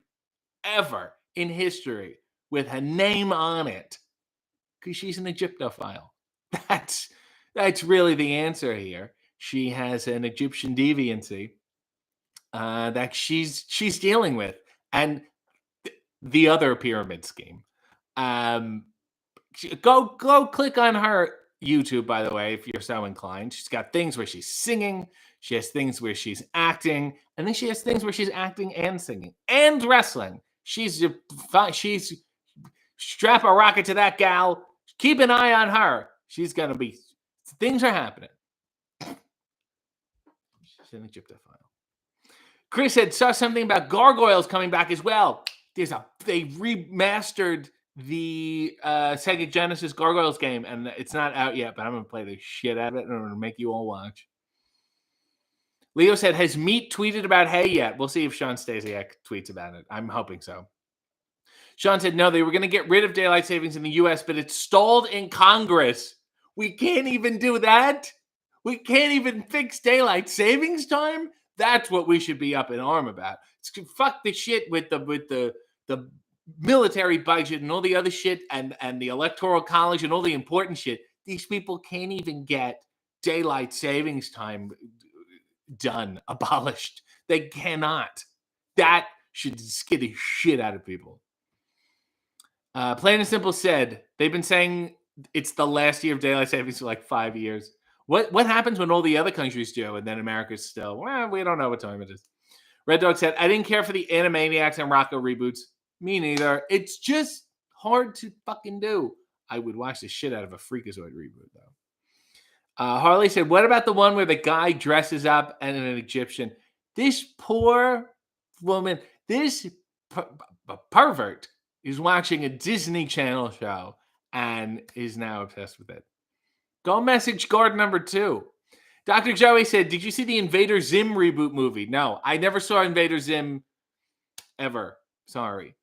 ever in history with her name on it because she's an Egyptophile. That's really the answer here. She has an Egyptian deviancy that she's dealing with, and the other pyramid scheme. Go click on her YouTube, by the way, if you're so inclined. She's got things where she's singing. She has things where she's acting, and then she has things where she's acting and singing and wrestling. She's strap a rocket to that gal. Keep an eye on her. She's gonna be. Things are happening. She's an Egyptophile. Chris saw something about gargoyles coming back as well. They remastered the Sega Genesis Gargoyles game, and it's not out yet, but I'm gonna play the shit out of it, and I'm gonna make you all watch. Leo said, has Meat tweeted about Hay yet? We'll see if Sean Stasiak tweets about it. I'm hoping so. Sean said, no, they were going to get rid of daylight savings in the U.S., but it's stalled in Congress. We can't even do that. We can't even fix daylight savings time. That's what we should be up in arm about. Fuck the shit with the military budget and all the other shit and the electoral college and all the important shit. These people can't even get daylight savings time done, abolished. They cannot. That should scare the shit out of people. Plain and Simple said they've been saying it's the last year of daylight savings for like 5 years. What happens when all the other countries do, and then America's still? Well, we don't know what time it is. Red Dog said, I didn't care for the Animaniacs and Rocco reboots. Me neither. It's just hard to fucking do. I would watch the shit out of a Freakazoid reboot, though. Harley said, what about the one where the guy dresses up and an Egyptian? This poor woman, this pervert is watching a Disney Channel show and is now obsessed with it. Go message guard number 2. Dr. Joey said, did you see the Invader Zim reboot movie? No, I never saw Invader Zim ever. Sorry.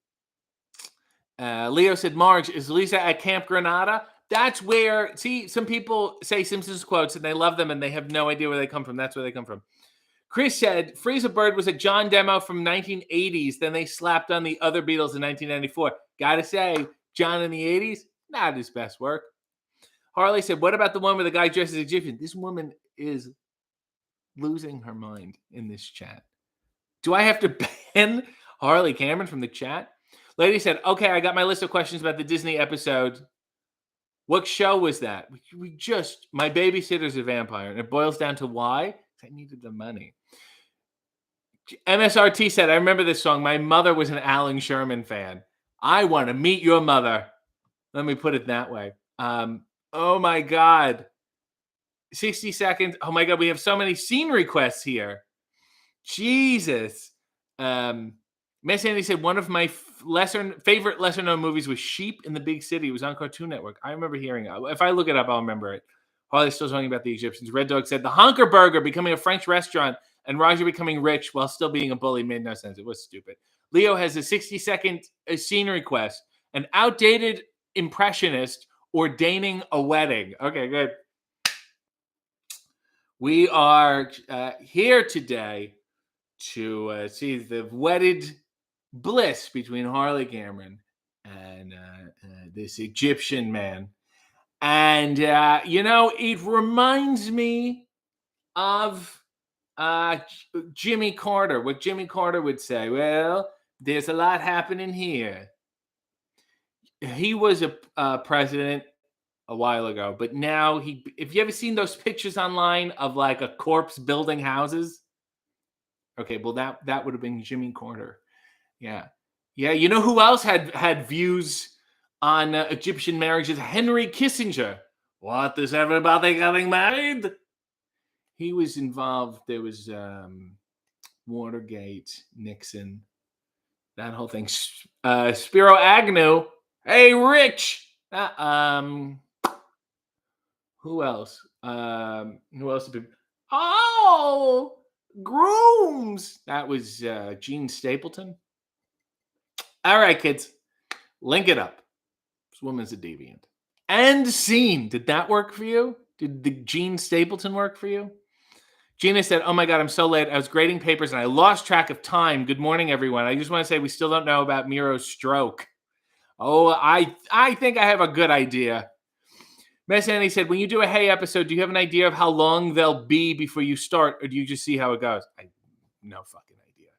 Leo said, Marge, is Lisa at Camp Granada? That's where, see, some people say Simpsons quotes and they love them and they have no idea where they come from. That's where they come from. Chris said, Freeze a Bird was a John demo from 1980s. Then they slapped on the other Beatles in 1994. Gotta say, John in the 80s, not his best work. Harley said, what about the one where the guy dresses Egyptian? This woman is losing her mind in this chat. Do I have to ban Harley Cameron from the chat? Lady said, okay, I got my list of questions about the Disney episode. What show was that? My babysitter's a vampire. And it boils down to why? I needed the money. MSRT said, I remember this song. My mother was an Alan Sherman fan. I want to meet your mother. Let me put it that way. Oh my God. 60 seconds. Oh my God. We have so many scene requests here. Jesus. Miss Andy said, one of my favorite lesser known movies was Sheep in the Big City. It was on Cartoon Network. I remember hearing it. If I look it up, I'll remember it. Harley's still talking about the Egyptians. Red Dog said, the Honker Burger becoming a French restaurant and Roger becoming rich while still being a bully made no sense. It was stupid. Leo has a 60-second scene request. An outdated impressionist ordaining a wedding. Okay, good. We are here today to see the wedded bliss between Harley Cameron and this Egyptian man. And, it reminds me of Jimmy Carter, what Jimmy Carter would say. Well, there's a lot happening here. He was a president a while ago, but now if you ever seen those pictures online of like a corpse building houses? Okay, well, that would have been Jimmy Carter. Yeah. You know who else had views on Egyptian marriages? Henry Kissinger. What is everybody getting married? He was involved. There was Watergate, Nixon, that whole thing. Spiro Agnew. Hey, Rich. Who else? Who else? Oh, Grooms. That was Gene Stapleton. All right, kids, link it up. This woman's a deviant. End scene. Did that work for you? Did the Gene Stapleton work for you? Gina said, oh my God, I'm so late. I was grading papers and I lost track of time. Good morning, everyone. I just want to say we still don't know about Miro's stroke. Oh, I think I have a good idea. Miss Annie said, when you do a Hey episode, do you have an idea of how long they'll be before you start, or do you just see how it goes? No fucking idea.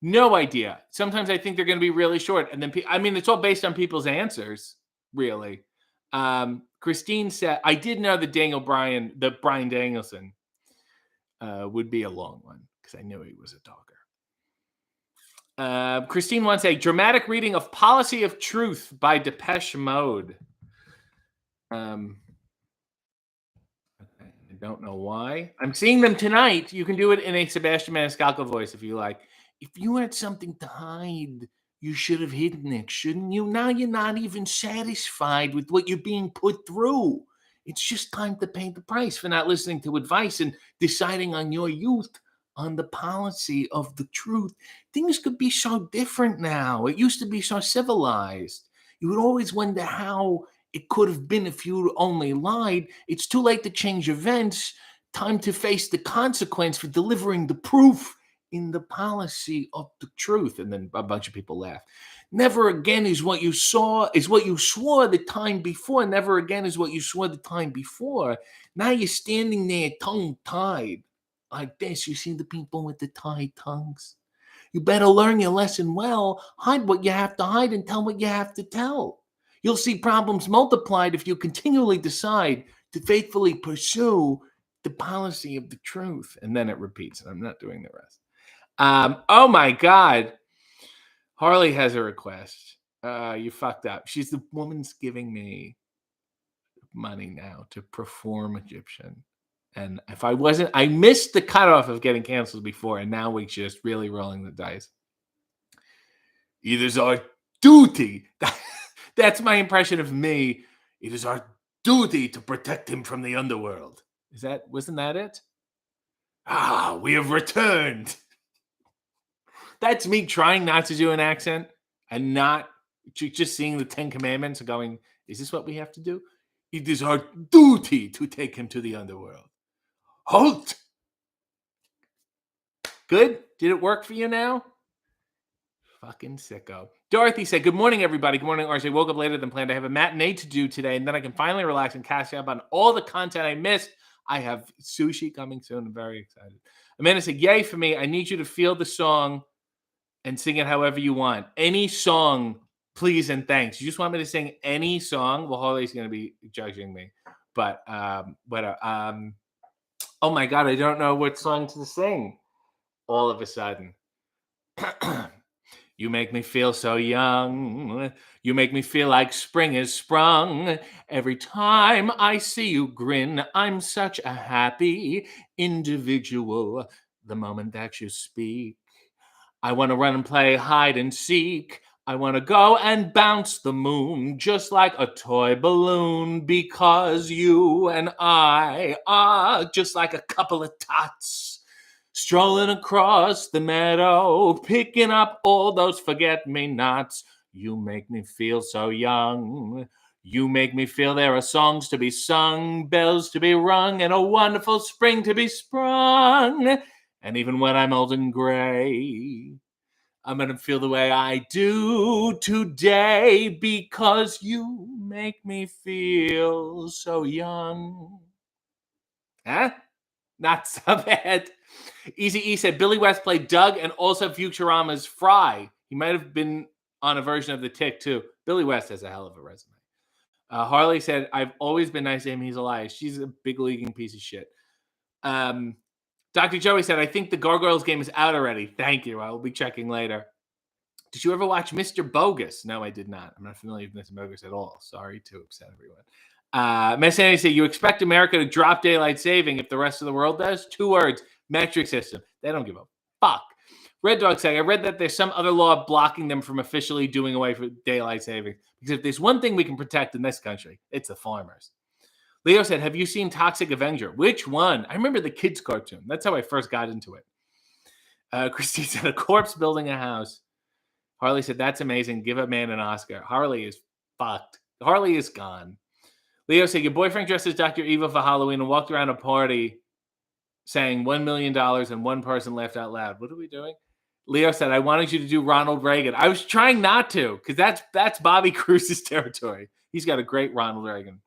No idea. Sometimes I think they're going to be really short. And then, it's all based on people's answers, really. Christine said, I did know that Brian Danielson would be a long one because I knew he was a talker. Christine wants a dramatic reading of Policy of Truth by Depeche Mode. I don't know why. I'm seeing them tonight. You can do it in a Sebastian Maniscalco voice if you like. If you had something to hide, you should have hidden it, shouldn't you? Now you're not even satisfied with what you're being put through. It's just time to pay the price for not listening to advice and deciding on your youth on the policy of the truth. Things could be so different now. It used to be so civilized. You would always wonder how it could have been if you only lied. It's too late to change events. Time to face the consequence for delivering the proof in the policy of the truth. And then a bunch of people laugh. Never again is what you swore the time before. Never again is what you swore the time before. Now you're standing there tongue-tied like this. You see the people with the tied tongues? You better learn your lesson well, hide what you have to hide, and tell what you have to tell. You'll see problems multiplied if you continually decide to faithfully pursue the policy of the truth. And then it repeats, and I'm not doing the rest. Oh my God. Harley has a request. You fucked up. She's the woman's giving me money now to perform Egyptian. And if I wasn't, I missed the cutoff of getting canceled before, and now we're just really rolling the dice. It is our duty. That's my impression of me. It is our duty to protect him from the underworld. Wasn't that it? We have returned. That's me trying not to do an accent and not just seeing the 10 Commandments and going, is this what we have to do? It is our duty to take him to the underworld. Halt! Good? Did it work for you now? Fucking sicko. Dorothy said, good morning, everybody. Good morning, RJ. Woke up later than planned. I have a matinee to do today, and then I can finally relax and catch up on all the content I missed. I have sushi coming soon. I'm very excited. Amanda said, yay for me. I need you to feel the song and sing it however you want. Any song, please and thanks. You just want me to sing any song? Well, Holly's going to be judging me. But, oh my God, I don't know what song to sing all of a sudden. You make me feel so young. You make me feel like spring is sprung. Every time I see you grin, I'm such a happy individual. The moment that you speak, I want to run and play hide and seek. I want to go and bounce the moon just like a toy balloon, because you and I are just like a couple of tots strolling across the meadow, picking up all those forget-me-nots. You make me feel so young. You make me feel there are songs to be sung, bells to be rung, and a wonderful spring to be sprung. And even when I'm old and gray, I'm going to feel the way I do today, because you make me feel so young. Huh? Not so bad. Easy E said Billy West played Doug and also Futurama's Fry. He might have been on a version of The Tick too. Billy West has a hell of a resume. Harley said, I've always been nice to him. He's a liar. She's a big leaguing piece of shit. Dr. Joey said, I think the Gargoyles game is out already. Thank you. I will be checking later. Did you ever watch Mr. Bogus? No, I did not. I'm not familiar with Mr. Bogus at all. Sorry to upset everyone. Miss Annie said, you expect America to drop daylight saving if the rest of the world does? 2 words, metric system. They don't give a fuck. Red Dog said, I read that there's some other law blocking them from officially doing away with daylight saving. Because if there's one thing we can protect in this country, it's the farmers. Leo said, have you seen Toxic Avenger? Which one? I remember the kids' cartoon. That's how I first got into it. Christine said, a corpse building a house. Harley said, that's amazing. Give a man an Oscar. Harley is fucked. Harley is gone. Leo said, your boyfriend dressed as Dr. Evil for Halloween and walked around a party saying $1 million and one person laughed out loud. What are we doing? Leo said, I wanted you to do Ronald Reagan. I was trying not to, because that's Bobby Cruz's territory. He's got a great Ronald Reagan.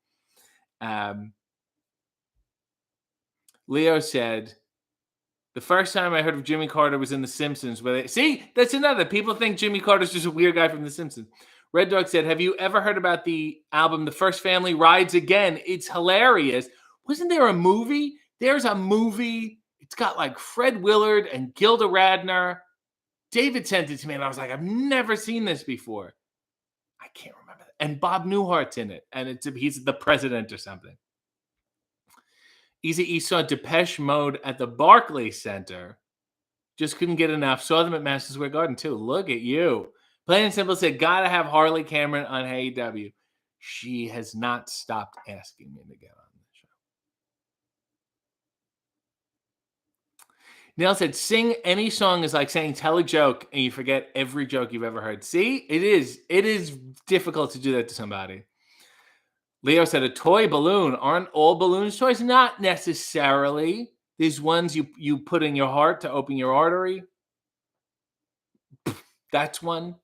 Leo said, the first time I heard of Jimmy Carter was in The Simpsons. See, that's another. People think Jimmy Carter's just a weird guy from The Simpsons. Red Dog said, have you ever heard about the album The First Family Rides Again? It's hilarious. Wasn't there a movie? There's a movie. It's got like Fred Willard and Gilda Radner. David sent it to me, and I was like, I've never seen this before. I can't remember that. And Bob Newhart's in it, and he's the president or something. Easy E saw Depeche Mode at the Barclays Center. Just couldn't get enough. Saw them at Madison Square Garden, too. Look at you. Plain and simple said, gotta have Harley Cameron on AEW. She has not stopped asking me to get on the show. Neil said, sing any song is like saying tell a joke and you forget every joke you've ever heard. See, it is difficult to do that to somebody. Leo said, a toy balloon. Aren't all balloons toys? Not necessarily. There's ones you put in your heart to open your artery. That's one.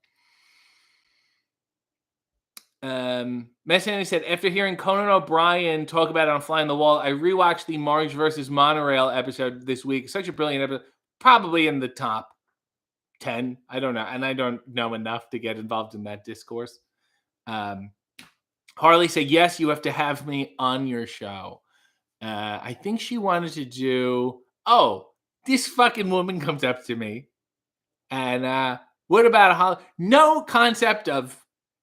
Messani said, after hearing Conan O'Brien talk about it on Fly on the Wall, I rewatched the Marge versus Monorail episode this week. Such a brilliant episode. Probably in the top 10. I don't know. And I don't know enough to get involved in that discourse. Um, Harley said, yes, you have to have me on your show. I think she wanted to do, oh, this fucking woman comes up to me and what about a holiday? No concept of,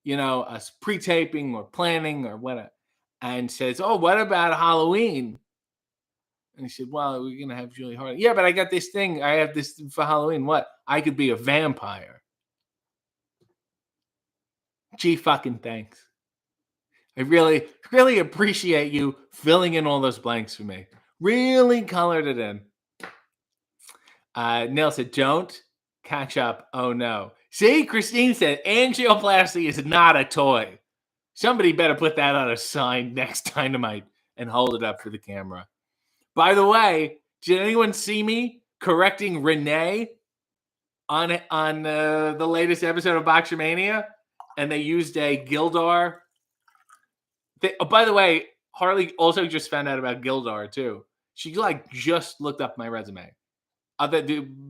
us pre-taping or planning or what, and says, oh, what about Halloween? And he said, well, we're going to have Julie Harley. Yeah, but I got this thing. I have this for Halloween. What? I could be a vampire. Gee, fucking thanks. I really, really appreciate you filling in all those blanks for me. Really colored it in. Neil said, don't catch up. Oh, no. See, Christine said, angioplasty is not a toy. Somebody better put that on a sign next Dynamite and hold it up for the camera. By the way, did anyone see me correcting Renee on the latest episode of Boxermania? And they used a Gildar. By the way, Harley also just found out about Gildar too. She just looked up my resume.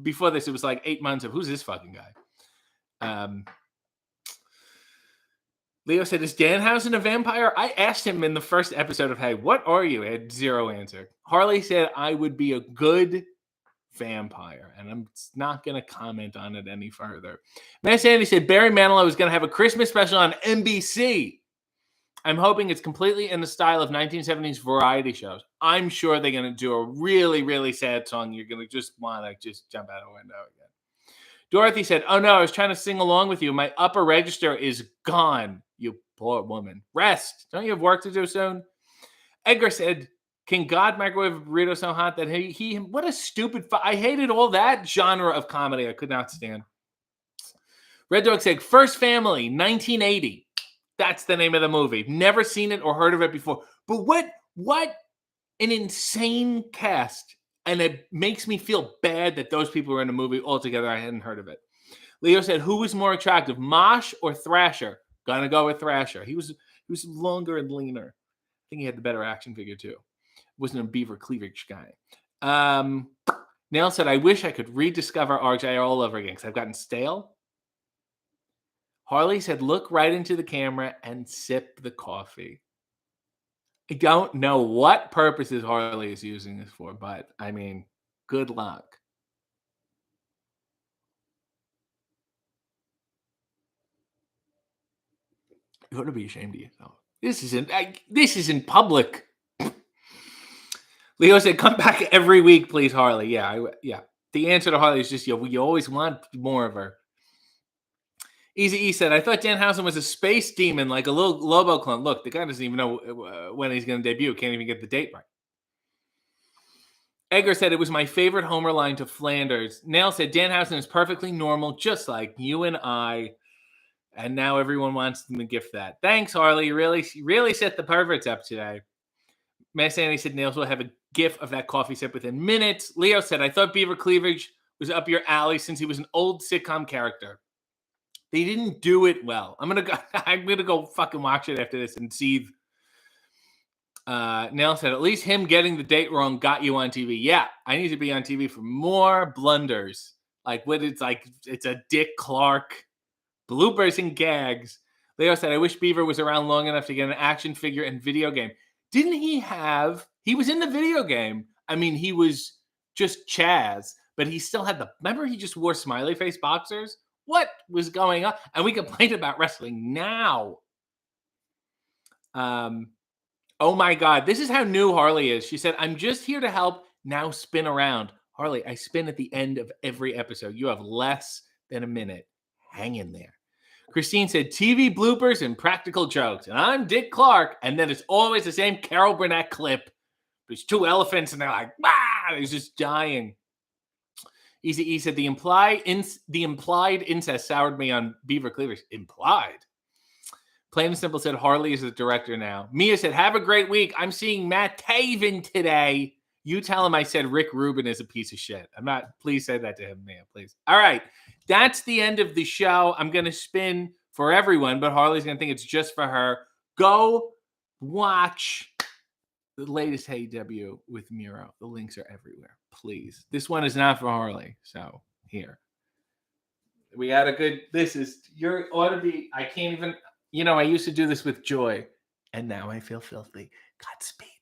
Before this, it was 8 months of who's this fucking guy. Leo said, is Danhausen a vampire? I asked him in the first episode of Hey, what are you? I had zero answer. Harley said I would be a good vampire, and I'm not going to comment on it any further. Matt Sandy said Barry Manilow is going to have a Christmas special on NBC. I'm hoping it's completely in the style of 1970s variety shows. I'm sure they're going to do a really, really sad song. You're going to just want to just jump out of the window again. Dorothy said, oh no, I was trying to sing along with you. My upper register is gone. You poor woman. Rest. Don't you have work to do soon? Edgar said, can God microwave a burrito so hot that he what a stupid, I hated all that genre of comedy. I could not stand. Red Dog said, First Family, 1980. That's the name of the movie. Never seen it or heard of it before. But what an insane cast. And it makes me feel bad that those people were in a movie altogether. I hadn't heard of it. Leo said, who was more attractive, Mosh or Thrasher? Gonna go with Thrasher. He was longer and leaner. I think he had the better action figure too. Wasn't a beaver cleavage guy. Nail said, I wish I could rediscover RJ all over again because I've gotten stale. Harley said, look right into the camera and sip the coffee. I don't know what purposes Harley is using this for, but I mean, good luck. You ought to be ashamed of yourself. This isn't public. Leo said, come back every week, please, Harley. Yeah. The answer to Harley is just, you always want more of her. Easy E said, I thought Danhausen was a space demon, like a little Lobo clone. Look, the guy doesn't even know when he's going to debut. Can't even get the date right. Edgar said, it was my favorite Homer line to Flanders. Nail said, Danhausen is perfectly normal, just like you and I. And now everyone wants them to gift that. Thanks, Harley. You really set the perverts up today. Matt Sandy said, Nails will have a gif of that coffee sip within minutes. Leo said, I thought Beaver Cleavage was up your alley since he was an old sitcom character. They didn't do it well. I'm gonna go fucking watch it after this and see. Nell said, at least him getting the date wrong got you on TV. Yeah, I need to be on TV for more blunders. It's a Dick Clark bloopers and gags. Leo said, I wish Beaver was around long enough to get an action figure and video game. Didn't he was in the video game. I mean, he was just Chaz, but he still had remember he just wore smiley face boxers? What was going on? And we complained about wrestling now. Oh my God, this is how new Harley is. She said, I'm just here to help. Now spin around. Harley, I spin at the end of every episode. You have less than a minute. Hang in there. Christine said, TV bloopers and practical jokes. And I'm Dick Clark. And then it's always the same Carol Burnett clip. There's two elephants and they're like, ah, he's just dying. Easy E said, the implied incest soured me on Beaver Cleavers. Implied? Plain and Simple said, Harley is the director now. Mia said, have a great week. I'm seeing Matt Taven today. You tell him I said Rick Rubin is a piece of shit. Please say that to him, Mia, please. All right. That's the end of the show. I'm going to spin for everyone, but Harley's going to think it's just for her. Go watch the latest Hey W with Miro. The links are everywhere. Please. This one is not for Harley. So here. We had a good. This is your ought to be. I can't even. I used to do this with joy, and now I feel filthy. Godspeed.